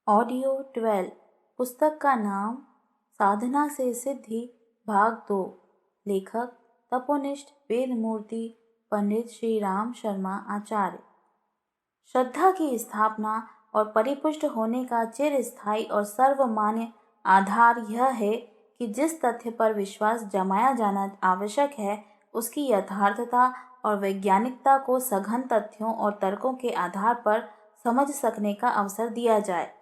Audio 12 पुस्तक का नाम साधना से सिद्धि भाग 2। लेखक तपोनिष्ठ वेदमूर्ति पंडित श्री राम शर्मा आचार्य। श्रद्धा की स्थापना और परिपुष्ट होने का चिरस्थायी और सर्वमान्य आधार यह है कि जिस तथ्य पर विश्वास जमाया जाना आवश्यक है उसकी यथार्थता और वैज्ञानिकता को सघन तथ्यों और तर्कों के आधार पर समझ सकने का अवसर दिया जाए।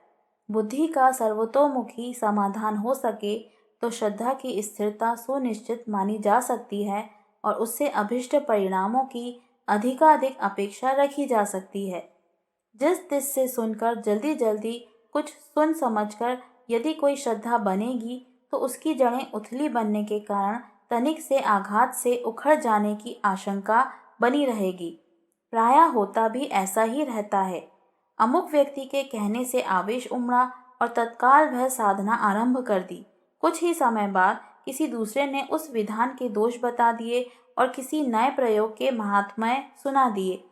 बुद्धि का सर्वतोमुखी समाधान हो सके तो श्रद्धा की स्थिरता सुनिश्चित मानी जा सकती है और उससे अभिष्ट परिणामों की अधिकाधिक अपेक्षा रखी जा सकती है। जिस तिस से सुनकर जल्दी जल्दी कुछ सुन समझकर यदि कोई श्रद्धा बनेगी तो उसकी जड़ें उथली बनने के कारण तनिक से आघात से उखड़ जाने की आशंका बनी रहेगी। प्रायः होता भी ऐसा ही रहता है। अमुक व्यक्ति के कहने से आवेश उमड़ा और तत्काल वह साधना आरंभ कर दी। कुछ ही समय बाद किसी दूसरे ने उस विधान के दोष बता दिए और किसी नए प्रयोग के महात्म्य सुना दिए।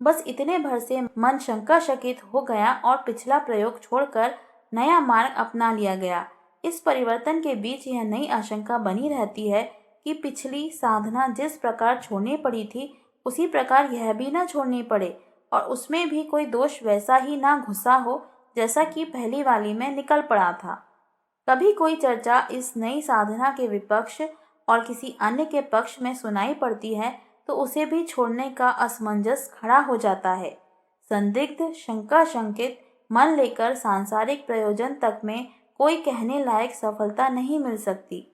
बस इतने भर से मन शंकाशकित हो गया और पिछला प्रयोग छोड़कर नया मार्ग अपना लिया गया। इस परिवर्तन के बीच यह नई आशंका बनी रहती है कि पिछली साधना जिस प्रकार छोड़नी पड़ी थी उसी प्रकार यह भी न छोड़नी पड़े और उसमें भी कोई दोष वैसा ही ना घुसा हो जैसा कि पहली वाली में निकल पड़ा था। कभी कोई चर्चा इस नई साधना के विपक्ष और किसी अन्य के पक्ष में सुनाई पड़ती है तो उसे भी छोड़ने का असमंजस खड़ा हो जाता है। संदिग्ध शंकाशंकित मन लेकर सांसारिक प्रयोजन तक में कोई कहने लायक सफलता नहीं मिल सकती।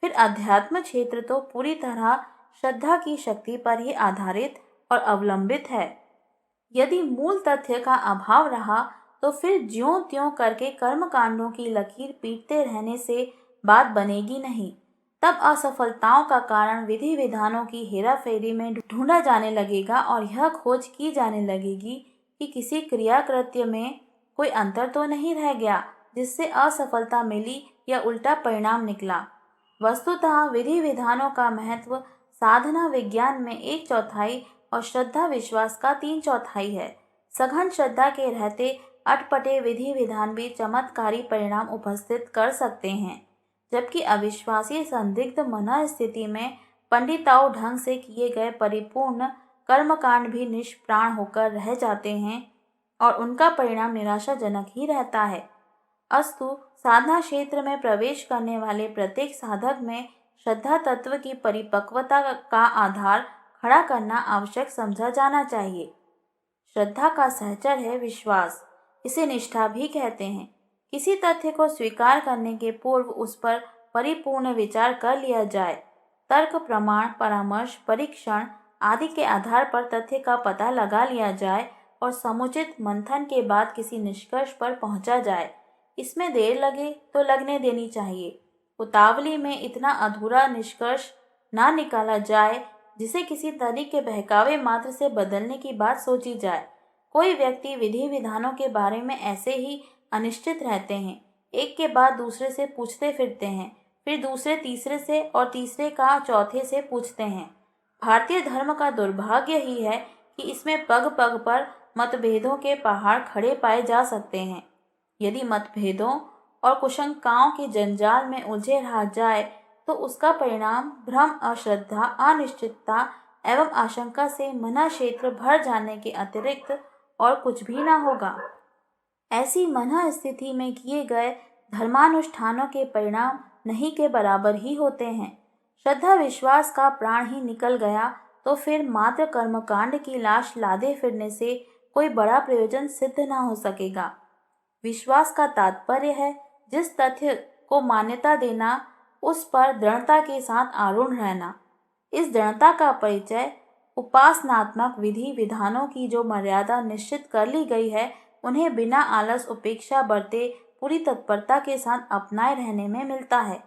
फिर अध्यात्म क्षेत्र तो पूरी तरह श्रद्धा की शक्ति पर ही आधारित और अवलंबित है। यदि मूल तथ्य का अभाव रहा तो फिर ज्यों त्यों करके कर्म कांडों की लकीर पीटते रहने से बात बनेगी नहीं। तब असफलताओं का कारण विधि विधानों की हेराफेरी में ढूंढा जाने लगेगा और यह खोज की जाने लगेगी कि किसी क्रियाकृत्य में कोई अंतर तो नहीं रह गया जिससे असफलता मिली या उल्टा परिणाम निकला। वस्तुतः विधि विधानों का महत्व साधना विज्ञान में 1/4 और श्रद्धा विश्वास का 3/4 है। सघन श्रद्धा के रहते अटपटे विधि विधान भी चमत्कारी परिणाम उपस्थित कर सकते हैं, जबकि अविश्वासी संदिग्ध मन स्थिति में पंडिताऊ ढंग से किए गए परिपूर्ण कर्मकांड भी निष्प्राण होकर रह जाते हैं और उनका परिणाम निराशाजनक ही रहता है। अस्तु साधना क्षेत्र में प्रवेश करने वाले प्रत्येक साधक में श्रद्धा तत्व की परिपक्वता का आधार खड़ा करना आवश्यक समझा जाना चाहिए। श्रद्धा का सहचर है विश्वास, इसे निष्ठा भी कहते हैं। किसी तथ्य को स्वीकार करने के पूर्व उस पर परिपूर्ण विचार कर लिया जाए। तर्क प्रमाण परामर्श परीक्षण आदि के आधार पर तथ्य का पता लगा लिया जाए और समुचित मंथन के बाद किसी निष्कर्ष पर पहुंचा जाए। इसमें देर लगे तो लगने देनी चाहिए। उतावली में इतना अधूरा निष्कर्ष ना निकाला जाए जिसे किसी तनिक के बहकावे मात्र से बदलने की बात सोची जाए। कोई व्यक्ति विधि विधानों के बारे में ऐसे ही अनिश्चित रहते हैं, एक के बाद दूसरे से पूछते फिरते हैं, फिर दूसरे तीसरे से और तीसरे का चौथे से पूछते हैं। भारतीय धर्म का दुर्भाग्य ही है कि इसमें पग पग पर मतभेदों के पहाड़ खड़े पाए जा सकते हैं। यदि मतभेदों और कुशंकाओं के जंजाल में उलझे रहा जाए तो उसका परिणाम भ्रम अश्रद्धा अनिश्चितता एवं आशंका से मना क्षेत्र भर जाने के अतिरिक्त और कुछ भी ना होगा। ऐसी मना स्थिति में किए गए धर्मानुष्ठानों के परिणाम नहीं के बराबर ही होते हैं। श्रद्धा विश्वास का प्राण ही निकल गया तो फिर मात्र कर्मकांड की लाश लादे फिरने से कोई बड़ा प्रयोजन सिद्ध न हो सकेगा। विश्वास का तात्पर्य है जिस तथ्य को मान्यता देना उस पर दृढ़ता के साथ आरूढ़ रहना। इस दृढ़ता का परिचय उपासनात्मक विधि विधानों की जो मर्यादा निश्चित कर ली गई है उन्हें बिना आलस उपेक्षा बरते पूरी तत्परता के साथ अपनाए रहने में मिलता है।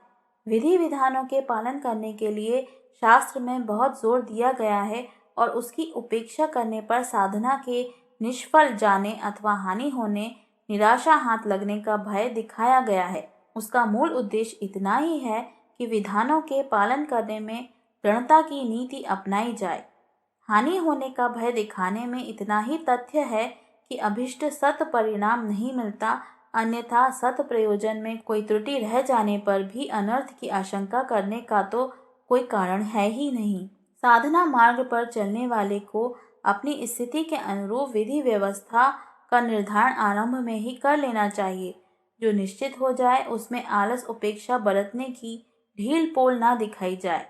विधि विधानों के पालन करने के लिए शास्त्र में बहुत जोर दिया गया है और उसकी उपेक्षा करने पर साधना के निष्फल जाने अथवा हानि होने निराशा हाथ लगने का भय दिखाया गया है। उसका मूल उद्देश्य इतना ही है कि विधानों के पालन करने में दृढ़ता की नीति अपनाई जाए। हानि होने का भय दिखाने में इतना ही तथ्य है कि अभिष्ट सत परिणाम नहीं मिलता अन्यथा सत प्रयोजन में कोई त्रुटि रह जाने पर भी अनर्थ की आशंका करने का तो कोई कारण है ही नहीं। साधना मार्ग पर चलने वाले को अपनी स्थिति के अनुरूप विधि व्यवस्था का निर्धारण आरंभ में ही कर लेना चाहिए। जो निश्चित हो जाए उसमें आलस उपेक्षा बरतने की ढील पोल ना दिखाई जाए।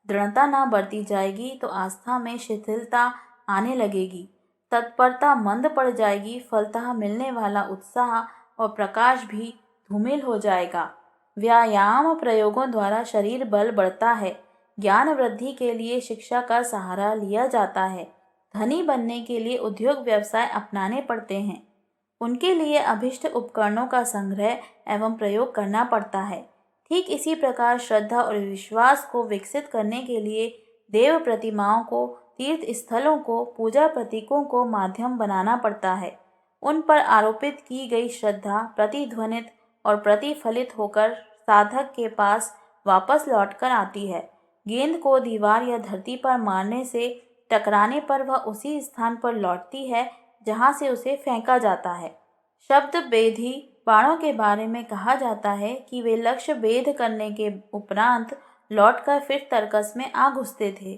दृढ़ता ना बरती जाएगी तो आस्था में शिथिलता आने लगेगी, तत्परता मंद पड़ जाएगी, फलतः मिलने वाला उत्साह और प्रकाश भी धूमिल हो जाएगा। व्यायाम प्रयोगों द्वारा शरीर बल बढ़ता है। ज्ञान वृद्धि के लिए शिक्षा का सहारा लिया जाता है। धनी बनने के लिए उद्योग व्यवसाय अपनाने पड़ते हैं। उनके लिए अभिष्ट उपकरणों का संग्रह एवं प्रयोग करना पड़ता है। ठीक इसी प्रकार श्रद्धा और विश्वास को विकसित करने के लिए देव प्रतिमाओं को, तीर्थ स्थलों को, पूजा प्रतीकों को माध्यम बनाना पड़ता है। उन पर आरोपित की गई श्रद्धा प्रतिध्वनित और प्रतिफलित होकर साधक के पास वापस लौटकर आती है। गेंद को दीवार या धरती पर मारने से टकराने पर वह उसी स्थान पर लौटती है जहाँ से उसे फेंका जाता है। शब्द भेदी बाणों के बारे में कहा जाता है कि वे लक्ष्य भेद करने के उपरांत लौटकर फिर तर्कस में आ घुसते थे।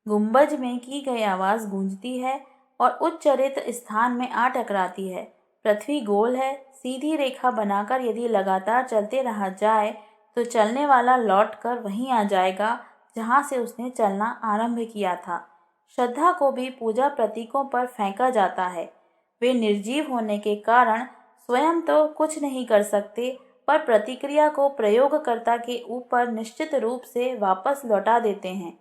गुंबज में की गई आवाज़ गूंजती है और उच्चरित स्थान में आ टकराती है। पृथ्वी गोल है, सीधी रेखा बनाकर यदि लगातार चलते रहा जाए तो चलने वाला लौटकर वहीं आ जाएगा जहाँ से उसने चलना आरंभ किया था। श्रद्धा को भी पूजा प्रतीकों पर फेंका जाता है। वे निर्जीव होने के कारण स्वयं तो कुछ नहीं कर सकते, पर प्रतिक्रिया को प्रयोगकर्ता के ऊपर निश्चित रूप से वापस लौटा देते हैं।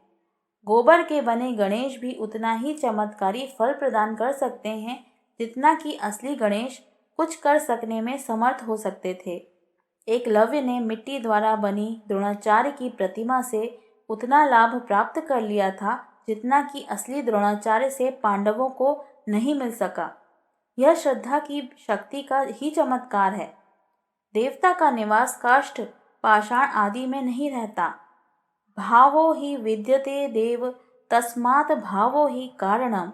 गोबर के बने गणेश भी उतना ही चमत्कारी फल प्रदान कर सकते हैं जितना कि असली गणेश कुछ कर सकने में समर्थ हो सकते थे। एकलव्य ने मिट्टी द्वारा बनी द्रोणाचार्य की प्रतिमा से उतना लाभ प्राप्त कर लिया था जितना कि असली द्रोणाचार्य से पांडवों को नहीं मिल सका। यह श्रद्धा की शक्ति का ही चमत्कार है। देवता का निवास काष्ठ, पाषाण आदि में नहीं रहता। भावो ही विद्यते देव, तस्मात् भावो ही कारणम।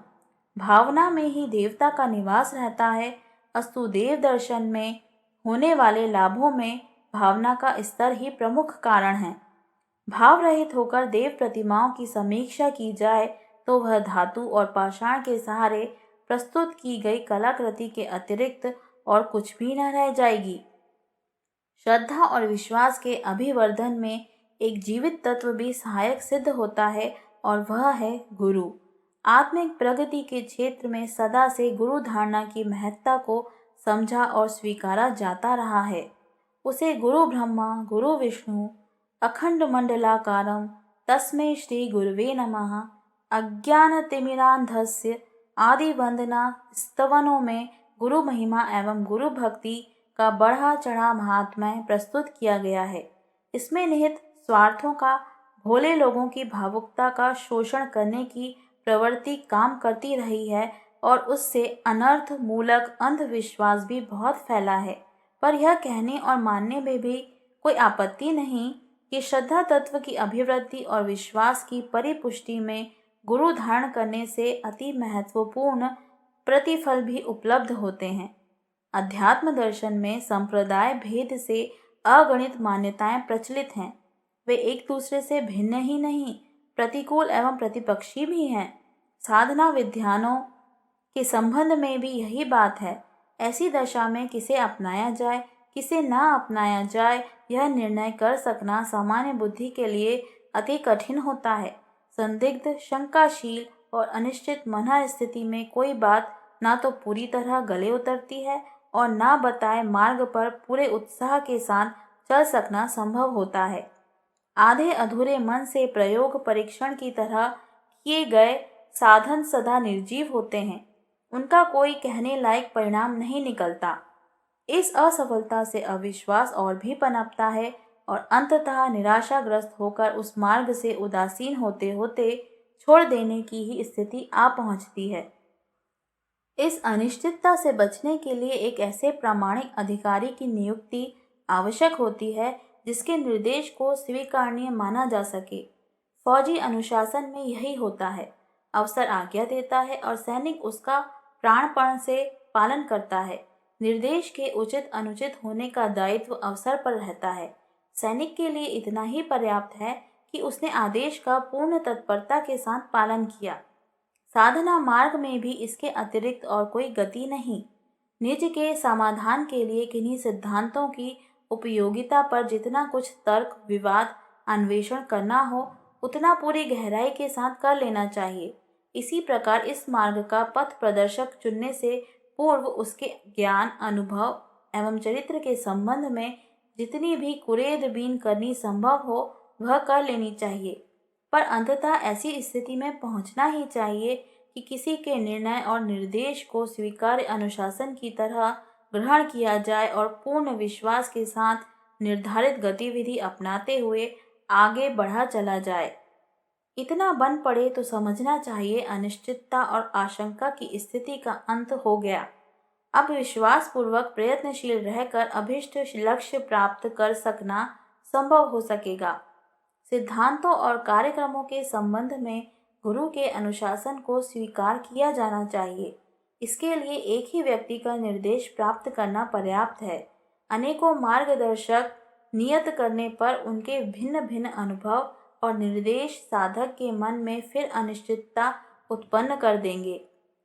भावना में ही देवता का निवास रहता है। अस्तु देव दर्शन में होने वाले लाभों में भावना का स्तर ही प्रमुख कारण है। भाव रहित होकर देव प्रतिमाओं की समीक्षा की जाए तो वह धातु और पाषाण के सहारे प्रस्तुत की गई कलाकृति के अतिरिक्त और कुछ भी न रह जाएगी। श्रद्धा और विश्वास के अभिवर्धन में एक जीवित तत्व भी सहायक सिद्ध होता है और वह है गुरु। आत्मिक प्रगति के क्षेत्र में सदा से गुरु धारणा की महत्ता को समझा और स्वीकारा जाता रहा है। उसे गुरु ब्रह्मा गुरु विष्णु अखंड मंडलाकारं तस्मै श्री गुरुवे नमः अज्ञानतिमिरान्धस्य आदि वंदना स्तवनों में गुरु महिमा एवं गुरु भक्ति का बढ़ा चढ़ा महात्म्य प्रस्तुत किया गया है। इसमें निहित स्वार्थों का, भोले लोगों की भावुकता का शोषण करने की प्रवृत्ति काम करती रही है और उससे अनर्थ मूलक अंधविश्वास भी बहुत फैला है। पर यह कहने और मानने में भी कोई आपत्ति नहीं कि श्रद्धा तत्व की अभिवृद्धि और विश्वास की परिपुष्टि में गुरु धारण करने से अति महत्वपूर्ण प्रतिफल भी उपलब्ध होते हैं। अध्यात्म दर्शन में संप्रदाय भेद से अगणित मान्यताएं प्रचलित हैं। वे एक दूसरे से भिन्न ही नहीं, प्रतिकूल एवं प्रतिपक्षी भी हैं। साधना विद्यानों के संबंध में भी यही बात है। ऐसी दशा में किसे अपनाया जाए, किसे ना अपनाया जाए, यह निर्णय कर सकना सामान्य बुद्धि के लिए अति कठिन होता है। संदिग्ध, शंकाशील और अनिश्चित मन स्थिति में कोई बात ना तो पूरी तरह गले उतरती है और ना बताए मार्ग पर पूरे उत्साह के साथ चल सकना संभव होता है। आधे अधूरे मन से प्रयोग परीक्षण की तरह किए गए साधन सदा निर्जीव होते हैं। उनका कोई कहने लायक परिणाम नहीं निकलता। इस असफलता से अविश्वास और भी पनपता है और अंततः निराशाग्रस्त होकर उस मार्ग से उदासीन होते होते छोड़ देने की ही स्थिति आ पहुंचती है। इस अनिश्चितता से बचने के लिए एक ऐसे प्रामाणिक अधिकारी की नियुक्ति आवश्यक होती है जिसके निर्देश को स्वीकारनीय माना जा सके। फौजी अनुशासन में यही होता है। अफसर आज्ञा देता है और सैनिक उसका प्राणपण से पालन करता है। निर्देश के उचित अनुचित होने का दायित्व अवसर पर रहता है। सैनिक के लिए इतना ही पर्याप्त है कि उसने आदेश का पूर्ण तत्परता के साथ पालन किया। साधना मार्ग में भी इसके अतिरिक्त और कोई गति नहीं। निज के समाधान के लिए किन्हीं सिद्धांतों की उपयोगिता पर जितना कुछ तर्क विवाद अन्वेषण करना हो, उतना पूरी गहराई के साथ कर लेना चाहिए। इसी प्रकार इस मार्ग का पथ प्रदर्शक चुनने से पूर्व उसके ज्ञान अनुभव एवं चरित्र के संबंध में जितनी भी कुरेदबीन करनी संभव हो वह कर लेनी चाहिए। पर अंततः ऐसी स्थिति में पहुंचना ही चाहिए कि किसी के निर्णय और निर्देश को स्वीकार्य अनुशासन की तरह ग्रहण किया जाए और पूर्ण विश्वास के साथ निर्धारित गतिविधि अपनाते हुए आगे बढ़ा चला जाए। इतना बन पड़े तो समझना चाहिए अनिश्चितता और आशंका की स्थिति का अंत हो गया। अब विश्वास पूर्वक प्रयत्नशील रहकर अभिष्ट लक्ष्य प्राप्त कर सकना संभव हो सकेगा। सिद्धांतों और कार्यक्रमों के संबंध में गुरु के अनुशासन को स्वीकार किया जाना चाहिए। इसके लिए एक ही व्यक्ति का निर्देश प्राप्त करना पर्याप्त है। अनेकों मार्गदर्शक नियत करने पर उनके भिन्न भिन्न अनुभव और निर्देश साधक के मन में फिर अनिश्चितता उत्पन्न कर देंगे।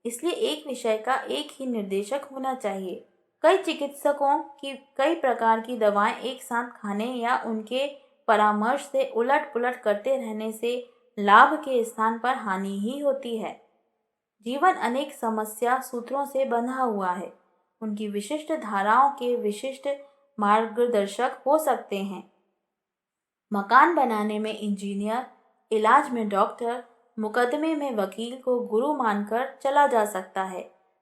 इसलिए एक विषय का एक ही निर्देशक होना चाहिए। कई चिकित्सकों की कई प्रकार की दवाएं एक साथ खाने या उनके परामर्श से उलट पुलट करते रहने से लाभ के स्थान पर हानि ही होती है। जीवन अनेक समस्या सूत्रों से बंधा हुआ है। उनकी विशिष्ट धाराओं के विशिष्ट मार्गदर्शक हो सकते हैं। मकान बनाने में इंजीनियर, इलाज में डॉक्टर, मुकदमे में वकील को गुरु मानकर चला जा सकता है।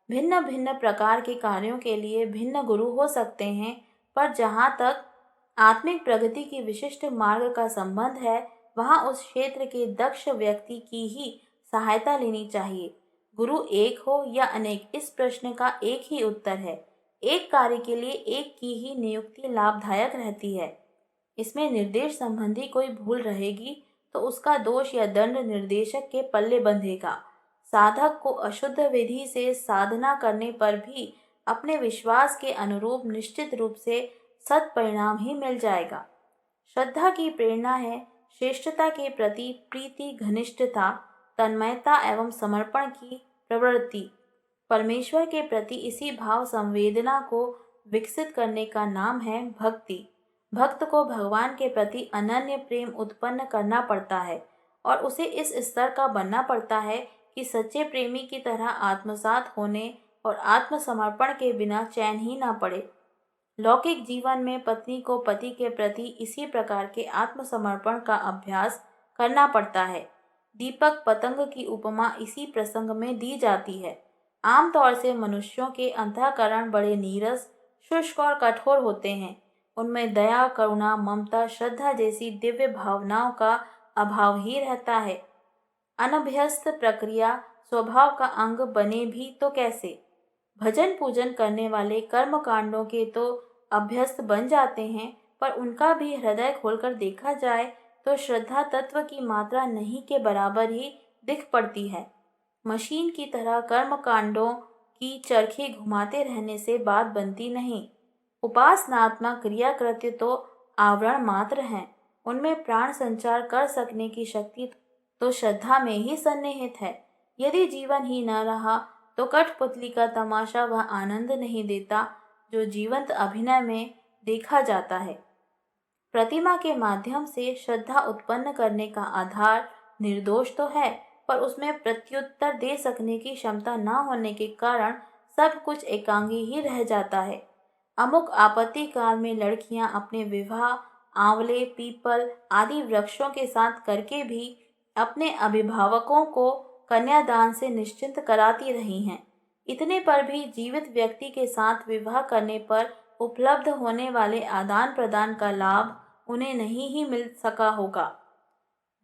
भिन्न भिन्न प्रकार के कार्यों के लिए भिन्न गुरु हो सकते हैं, पर जहाँ तक आत्मिक प्रगति की विशिष्ट मार्ग का संबंध है, वहाँ उस क्षेत्र के दक्ष व्यक्ति की ही सहायता लेनी चाहिए। गुरु एक हो या अनेक, इस प्रश्न का एक ही उत्तर है। एक कार्य के लिए एक की ही नियुक्ति लाभदायक रहती है। इसमें निर्देश संबंधी कोई भूल रहेगी तो उसका दोष या दंड निर्देशक के पल्ले बंधेगा। साधक को अशुद्ध विधि से साधना करने पर भी अपने विश्वास के अनुरूप निश्चित रूप से सत्परिणाम ही मिल जाएगा। श्रद्धा की प्रेरणा है श्रेष्ठता के प्रति प्रीति, घनिष्ठता, तन्मयता एवं समर्पण की प्रवृत्ति। परमेश्वर के प्रति इसी भाव संवेदना को विकसित करने का नाम है भक्ति। भक्त को भगवान के प्रति अनन्य प्रेम उत्पन्न करना पड़ता है और उसे इस स्तर का बनना पड़ता है कि सच्चे प्रेमी की तरह आत्मसात होने और आत्मसमर्पण के बिना चैन ही ना पड़े। लौकिक जीवन में पत्नी को पति के प्रति इसी प्रकार के आत्मसमर्पण का अभ्यास करना पड़ता है। दीपक पतंग की उपमा इसी प्रसंग में दी जाती है। आमतौर से मनुष्यों के अंतःकरण बड़े नीरस, शुष्क और कठोर होते हैं। उनमें दया, करुणा, ममता, श्रद्धा जैसी दिव्य भावनाओं का अभाव ही रहता है। अनभ्यस्त प्रक्रिया स्वभाव का अंग बने भी तो कैसे। भजन पूजन करने वाले कर्म कांडों के तो अभ्यस्त बन जाते हैं, पर उनका भी हृदय खोलकर देखा जाए तो श्रद्धा तत्व की मात्रा नहीं के बराबर ही दिख पड़ती है। मशीन की तरह कर्म कांडों की चरखी घुमाते रहने से बात बनती नहीं। उपासनात्मक क्रिया कृत्य तो आवरण मात्र हैं। उनमें प्राण संचार कर सकने की शक्ति तो श्रद्धा में ही सन्निहित है। यदि जीवन ही न रहा तो कठपुतली का तमाशा वह आनंद नहीं देता जो जीवंत अभिनय में देखा जाता है। प्रतिमा के माध्यम से श्रद्धा उत्पन्न करने का आधार निर्दोष तो है, पर उसमें प्रत्युत्तर दे सकने की क्षमता न होने के कारण सब कुछ एकांगी ही रह जाता है। अमुक आपत्ति काल में लड़कियां अपने विवाह आंवले, पीपल आदि वृक्षों के साथ करके भी अपने अभिभावकों को कन्यादान से निश्चिंत कराती रही हैं। इतने पर भी जीवित व्यक्ति के साथ विवाह करने पर उपलब्ध होने वाले आदान प्रदान का लाभ उन्हें नहीं ही मिल सका होगा।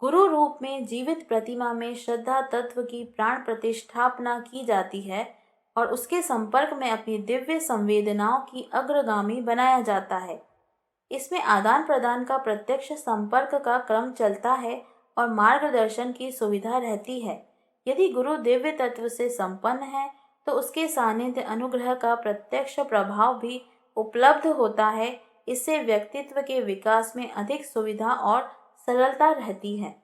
गुरु रूप में जीवित प्रतिमा में श्रद्धा तत्व की प्राण प्रतिष्ठापना की जाती है और उसके संपर्क में अपनी दिव्य संवेदनाओं की अग्रगामी बनाया जाता है। इसमें आदान प्रदान का प्रत्यक्ष संपर्क का क्रम चलता है और मार्गदर्शन की सुविधा रहती है। यदि गुरु दिव्य तत्व से संपन्न है तो उसके सानिध्य अनुग्रह का प्रत्यक्ष प्रभाव भी उपलब्ध होता है। इससे व्यक्तित्व के विकास में अधिक सुविधा और सरलता रहती है।